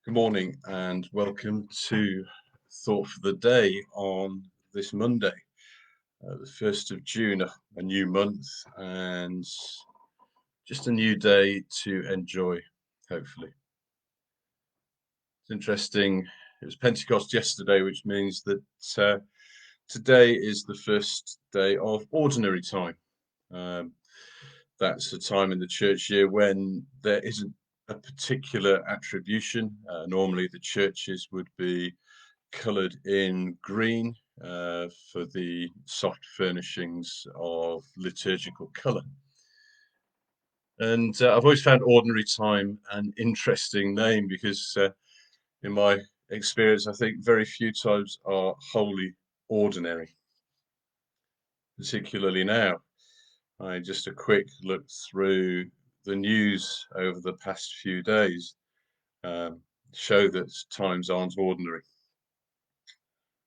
Good morning and welcome to Thought for the Day on this Monday, the 1st of June, a new month and just a new day to enjoy, hopefully. It's interesting, it was Pentecost yesterday, which means that today is the first day of ordinary time. Um, that's a time in the church year when there isn't a particular attribution. Normally the churches would be coloured in green for the soft furnishings of liturgical colour. And I've always found ordinary time an interesting name because in my experience, I think very few times are wholly ordinary, particularly now. Just a quick look through the news over the past few days um, show that times aren't ordinary.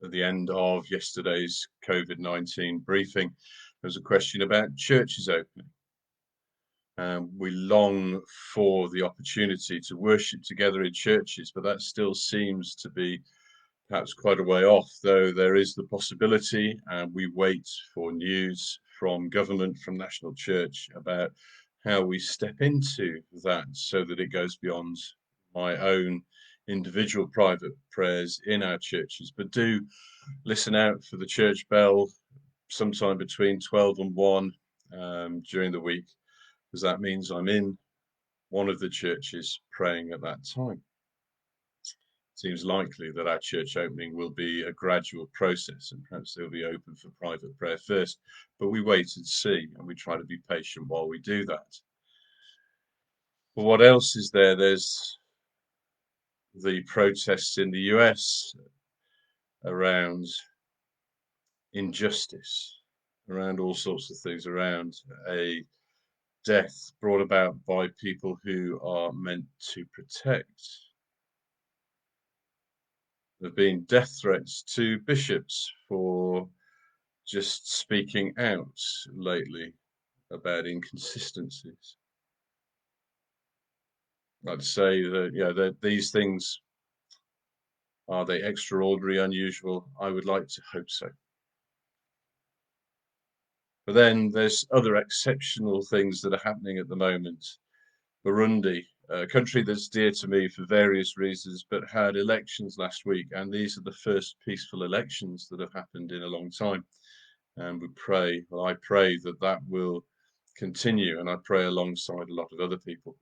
At the end of yesterday's COVID-19 briefing, there was a question about churches opening. We long for the opportunity to worship together in churches, but that still seems to be perhaps quite a way off, though there is the possibility, and we wait for news from government, from National Church, about how we step into that so that it goes beyond my own individual private prayers in our churches. But do listen out for the church bell sometime between 12 and 1 during the week, because that means I'm in one of the churches praying at that time. Seems likely that our church opening will be a gradual process and perhaps they'll be open for private prayer first, but we wait and see and we try to be patient while we do that. But what else is there? There's the protests in the US around injustice, around all sorts of things, around a death brought about by people who are meant to protect. There have been death threats to bishops for just speaking out lately about inconsistencies. I'd say that, that these things, are they extraordinary, unusual? I would like to hope so. But then there's other exceptional things that are happening at the moment. Burundi, a country that's dear to me for various reasons, but had elections last week, and these are the first peaceful elections that have happened in a long time. And I pray that that will continue, and I pray alongside a lot of other people.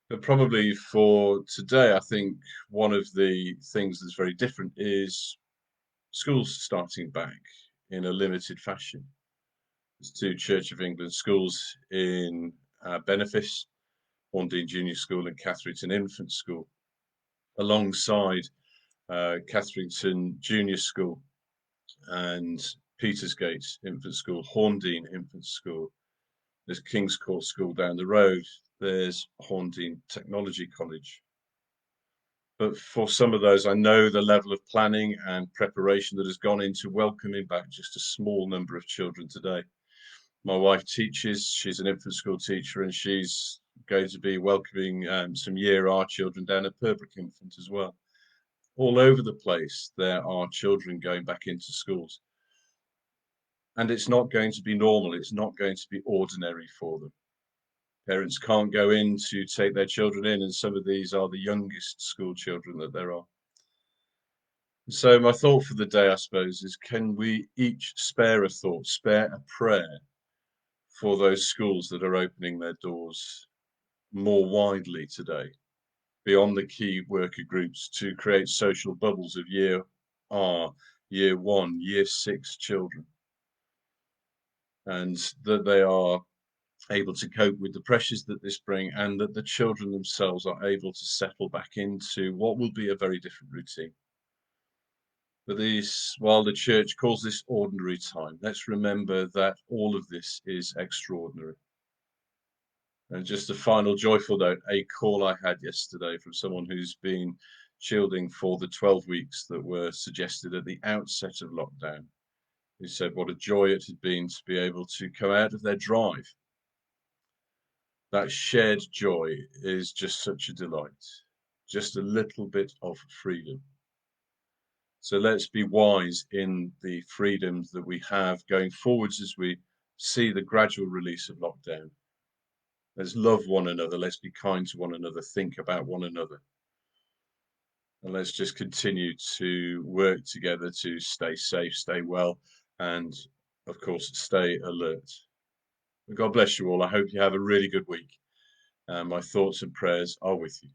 But probably for today, I think one of the things that's very different is schools starting back in a limited fashion. There's two Church of England schools in Benefice, Horndean Junior School and Catherington Infant School, alongside Catherington Junior School and Petersgate Infant School, Horndean Infant School. There's King's Court School down the road. There's Horndean Technology College. But for some of those, I know the level of planning and preparation that has gone into welcoming back just a small number of children today. My wife teaches, she's an infant school teacher, and she's going to be welcoming some Year R children down at Purbrick Infant as well. All over the place, there are children going back into schools. And it's not going to be normal, it's not going to be ordinary for them. Parents can't go in to take their children in, and some of these are the youngest school children that there are. So my thought for the day, I suppose, is can we each spare a thought, spare a prayer for those schools that are opening their doors more widely today, beyond the key worker groups, to create social bubbles of Year R, Year 1, Year 6 children, and that they are able to cope with the pressures that this brings, and that the children themselves are able to settle back into what will be a very different routine. But while the church calls this ordinary time, let's remember that all of this is extraordinary. And just a final joyful note, a call I had yesterday from someone who's been shielding for the 12 weeks that were suggested at the outset of lockdown, who said what a joy it had been to be able to come out of their drive That shared joy is just such a delight. Just a little bit of freedom. So let's be wise in the freedoms that we have going forwards as we see the gradual release of lockdown. Let's love one another. Let's be kind to one another. Think about one another. And let's just continue to work together to stay safe, stay well, and of course, stay alert. God bless you all. I hope you have a really good week. My thoughts and prayers are with you.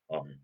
Amen.